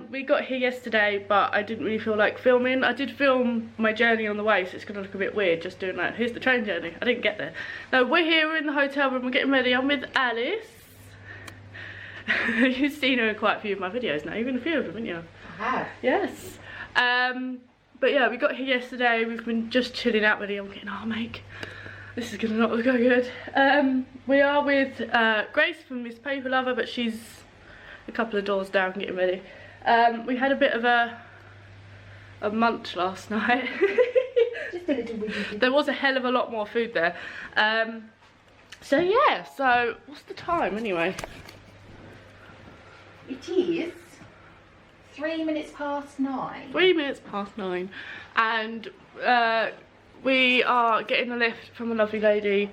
We got here yesterday, but I didn't really feel like filming. I did film my journey on the way, so it's gonna look a bit weird just doing that. Here's the train journey. I didn't get there. No, we're here, we're in the hotel room, we're getting ready. I'm with Alice. You've seen her in quite a few of my videos now, even a few of them, haven't you? I have. Yes. But yeah, we got here yesterday. We've been just chilling out with I'm getting our make. This is gonna not look good. We are with Grace from Miss Paper Lover, but she's a couple of doors down getting ready. We had a bit of a munch last night. Just a little bit. There was a hell of a lot more food there. So yeah, so what's the time anyway? It is 3 minutes past 9. 3 minutes past 9, and we are getting a lift from a lovely lady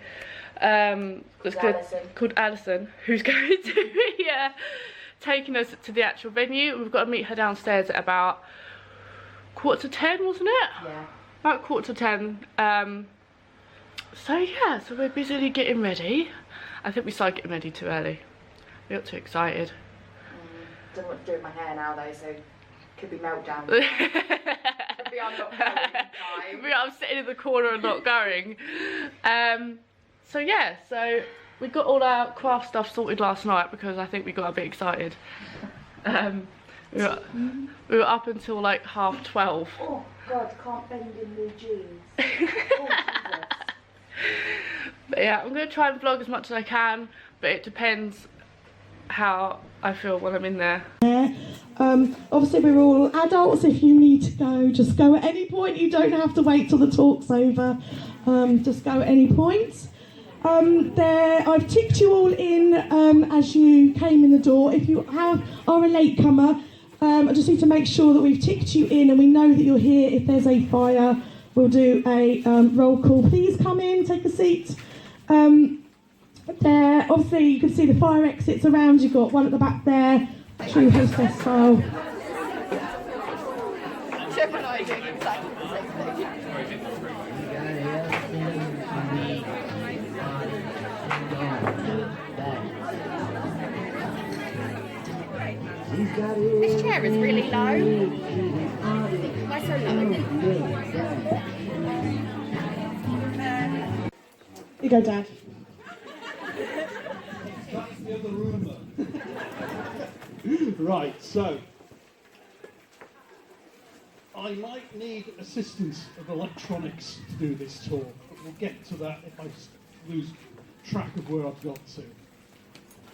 that's good, called Alison, who's going to be taking us to the actual venue. We've got to meet her downstairs at about 9:45, wasn't it? Yeah. About 9:45. So yeah, so we're busily getting ready. I think we started getting ready too early. We got too excited. Don't know what to do with my hair now though, so could be meltdown. Could be I'm not going in time. Could be I'm sitting in the corner and not going. So yeah, so we got all our craft stuff sorted last night because I think we got a bit excited. We were up until like 12:30. Oh God, can't bend in the jeans. Oh, Jesus. But yeah, I'm going to try and vlog as much as I can, but it depends how I feel when I'm in there. Obviously we're all adults. If you need to go, just go at any point. You don't have to wait till the talk's over. Just go at any point. I've ticked you all in as you came in the door. If you are a latecomer, I just need to make sure that we've ticked you in and we know that you're here. If there's a fire, we'll do a roll call. Please come in, take a seat. There, obviously you can see the fire exits around. You've got one at the back there, true hostess style. Chip and I are doing exactly the same thing. This chair is really low. Why so low? Here you go, Dad. That's the other rumour. Right, so I might need assistance of electronics to do this talk, but we'll get to that if I lose track of where I've got to.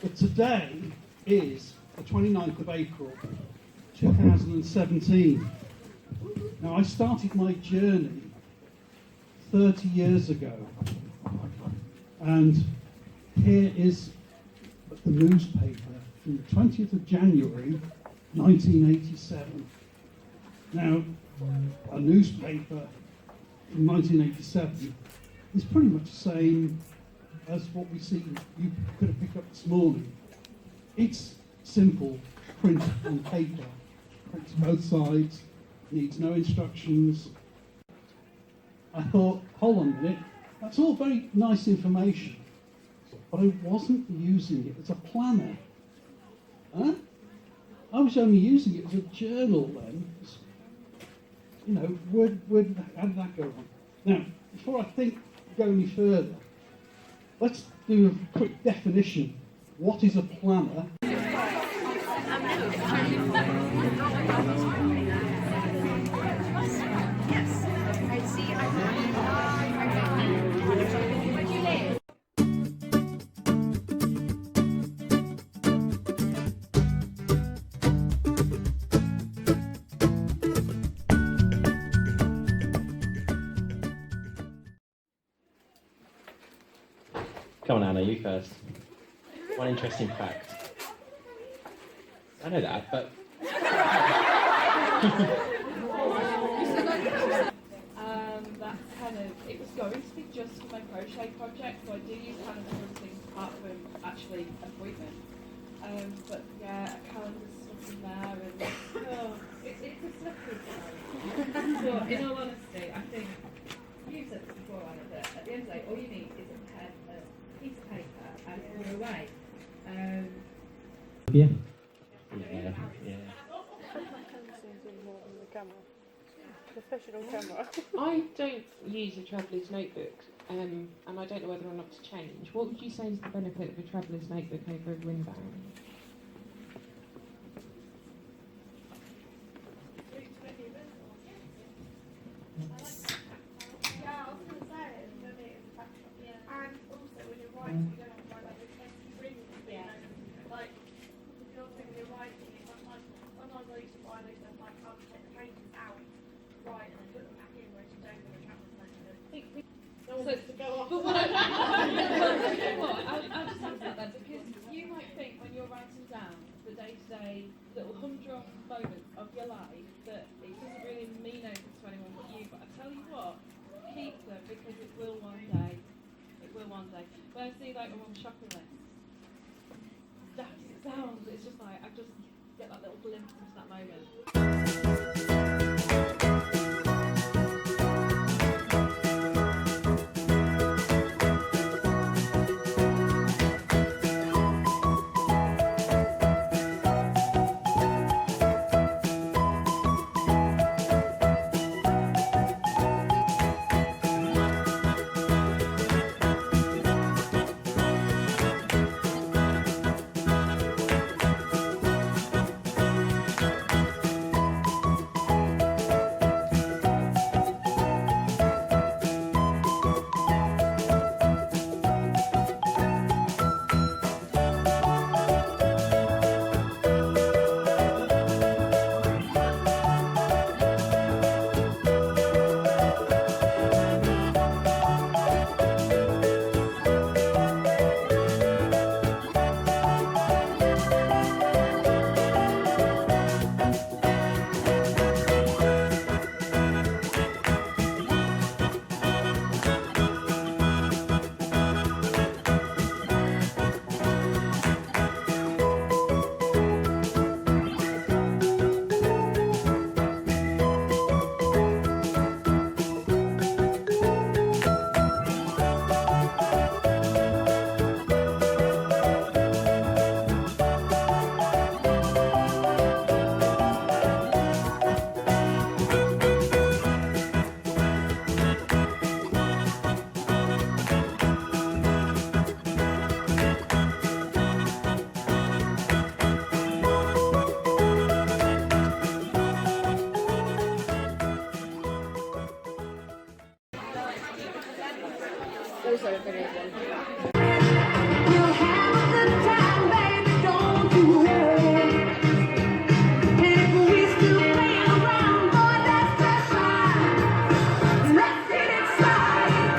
But today is the 29th of April 2017. Now I started my journey 30 years ago, and here is the newspaper from the 20th of January 1987. Now, a newspaper from 1987 is pretty much the same as what we see you could have picked up this morning. It's simple print on paper, prints both sides, needs no instructions. I thought, hold on a minute, that's all very nice information, but I wasn't using it as a planner. Huh? I was only using it as a journal then. You know, how did that go on? Now, before I go any further, let's do a quick definition. What is a planner? Come on, Anna, you first. One interesting fact. I know that, but... That's kind of, it was going to be just for my crochet project, so I do use kind of different things apart from actually appointment. But yeah, a calendar's stuff in there, and it's a slippery slope. But in all honesty, I think you've said this before, Anna, that at the end of the day, all you need is a pen way. Yeah. Yeah. Yeah. Professional camera. I don't use a traveller's notebook, and I don't know whether or not to change. What would you say is the benefit of a traveller's notebook over a windbound? But what I'll just answer that, because you might think when you're writing down the day-to-day little humdrum moments of your life that it doesn't really mean anything to anyone but you. But I tell you what, keep them, because it will one day. It will one day. When I see like on shopping list, daft as it sounds, it's just like I just get that little glimpse into that moment.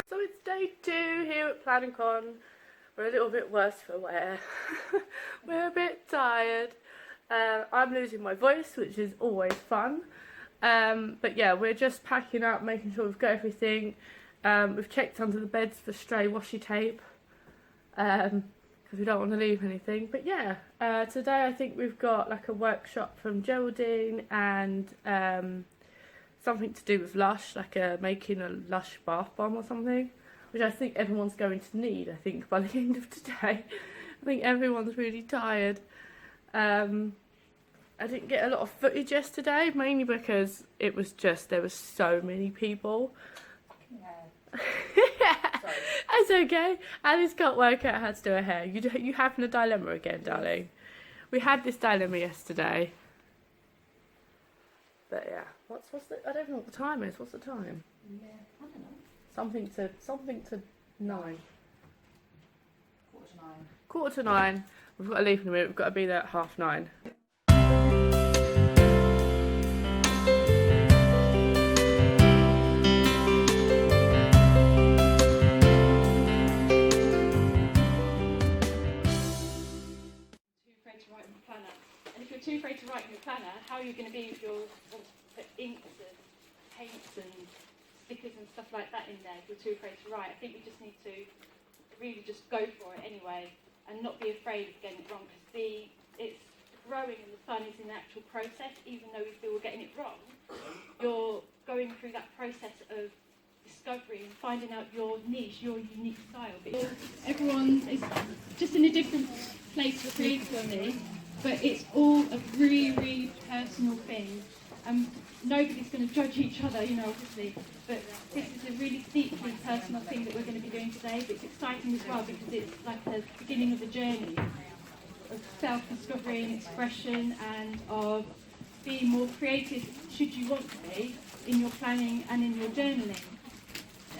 So it's day 2 here at Planning Con. We're a little bit worse for wear. We're a bit tired. I'm losing my voice, which is always fun. But yeah, we're just packing up, making sure we've got everything. We've checked under the beds for stray washi tape, because we don't want to leave anything. But yeah, today I think we've got like a workshop from Geraldine and something to do with Lush, like making a Lush bath bomb or something, which I think everyone's going to need, I think, by the end of today. I think everyone's really tired. I didn't get a lot of footage yesterday, mainly because it was just, there were so many people. That's okay. Alice can't work out how to do her hair. You having a dilemma again, darling? We had this dilemma yesterday. But yeah, what's the? I don't know what the time is. What's the time? Yeah, I don't know. Something to 9. 8:45. 8:45. We've got to leave in a minute. We've got to be there at 9:30. Too afraid to write in your planner, how are you going to be if you're want to put inks and paints and stickers and stuff like that in there if you're too afraid to write? I think we just need to really just go for it anyway and not be afraid of getting it wrong, because it's growing and the fun is in the actual process. Even though we feel we're getting it wrong, you're going through that process of self-discovery and finding out your niche, your unique style. But everyone is just in a different place creatively, but it's all a really, really personal thing. Nobody's going to judge each other, you know, obviously, but this is a really deeply personal thing that we're going to be doing today. But it's exciting as well because it's like the beginning of a journey of self-discovery and expression and of being more creative, should you want to be, in your planning and in your journaling.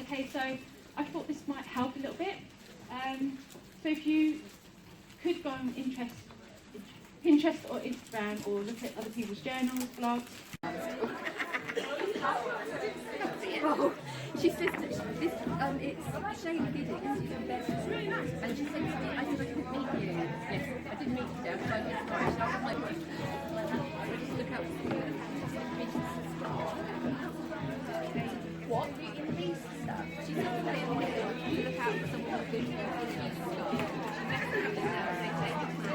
Okay, so I thought this might help a little bit. So if you could go on Pinterest or Instagram or look at other people's journals, blogs. She says that this, it's Shane Giddings, and she said to me, I said I didn't meet you. Yes, I didn't meet you there, but I guess right. So I was like, I just look out for you. What? In these stuff? She said to me, look out for someone who's good in these stuff. She messed up this house, they take it from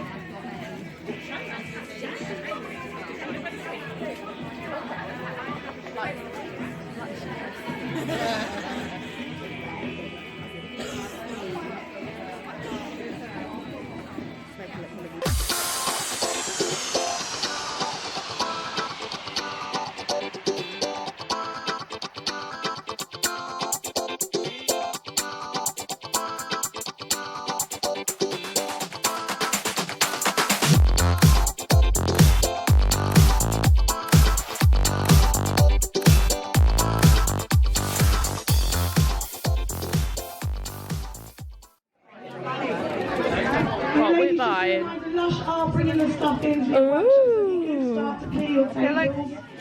What we're buying. Lush are bringing the stuff in.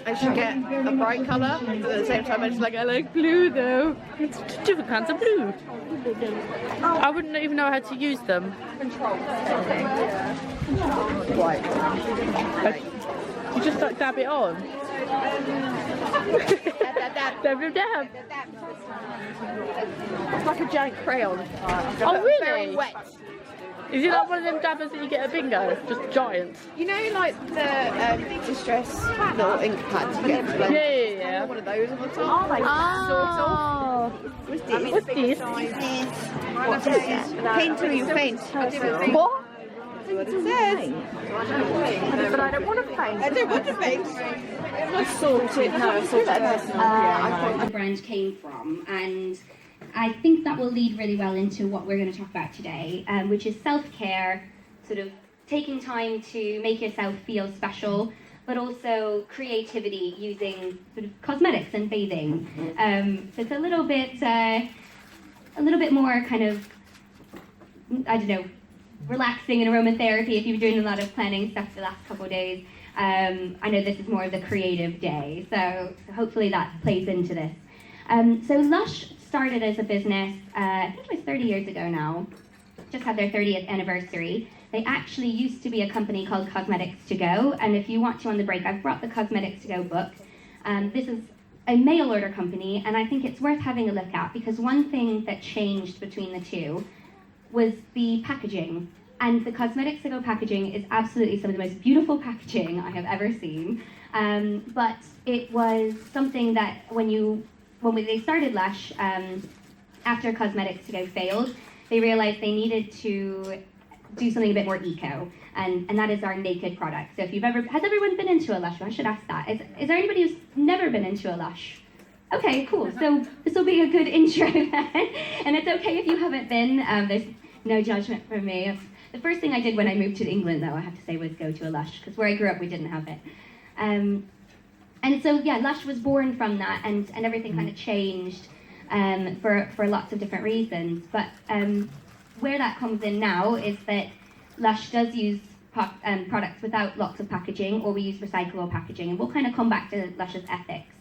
I should get a bright colour, but at the same time I like Blue though. It's different kinds of blue. I wouldn't even know how to use them. white. You just like dab it on. Dab, dab, dab. It's like a giant crayon. Oh really? Very wet. Is it like one of them dabbers that you get at bingo? Just giant? You know, like the distress little ink pads you get to blend? Yeah. One of those on the top. Oh. What's this? What's this? What's this? Paint till you faint. What? That's what it says. But I don't want to faint. I don't want to faint. I'm sorted. No, I'm sorted. The brand came from, and I think that will lead really well into what we're going to talk about today, which is self-care, sort of taking time to make yourself feel special, but also creativity using sort of cosmetics and bathing. So it's a little bit more kind of, I don't know, relaxing and aromatherapy if you've been doing a lot of planning stuff the last couple of days. I know this is more of the creative day, so hopefully that plays into this. So Lush started as a business, I think it was 30 years ago now, just had their 30th anniversary. They actually used to be a company called Cosmetics to Go, and if you want to on the break, I've brought the Cosmetics to Go book. This is a mail order company, and I think it's worth having a look at, because one thing that changed between the two was the packaging. And the Cosmetics to Go packaging is absolutely some of the most beautiful packaging I have ever seen. But it was something that when they started Lush, after Cosmetics to Go failed, they realized they needed to do something a bit more eco, and that is our naked product. So if you've has everyone been into a Lush? I should ask that. Is there anybody who's never been into a Lush? Okay, cool. So this will be a good intro then. And it's okay if you haven't been. There's no judgment from me. The first thing I did when I moved to England, though, I have to say, was go to a Lush, because where I grew up, we didn't have it. And so, yeah, Lush was born from that, and everything kind of changed for lots of different reasons. But where that comes in now is that Lush does use products without lots of packaging, or we use recyclable packaging, and we'll kind of come back to Lush's ethics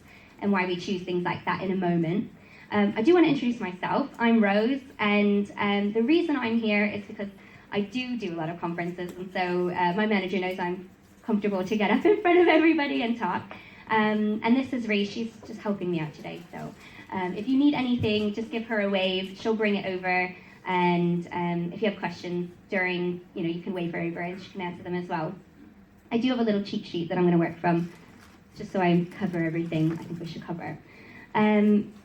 and why we choose things like that in a moment. I do want to introduce myself. I'm Rose, and the reason I'm here is because I do a lot of conferences, and so my manager knows I'm comfortable to get up in front of everybody and talk. And this is Ree, she's just helping me out today, so if you need anything, just give her a wave, she'll bring it over, and if you have questions during, you can wave her over and she can answer them as well. I do have a little cheat sheet that I'm going to work from, just so I cover everything I think we should cover.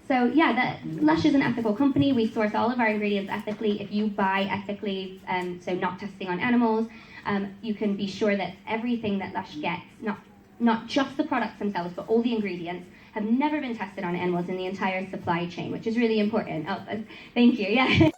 So yeah, Lush is an ethical company. We source all of our ingredients ethically. If you buy ethically, so not testing on animals, you can be sure that everything that Lush gets, not just the products themselves, but all the ingredients, have never been tested on animals in the entire supply chain, which is really important. Oh, thank you. Yeah.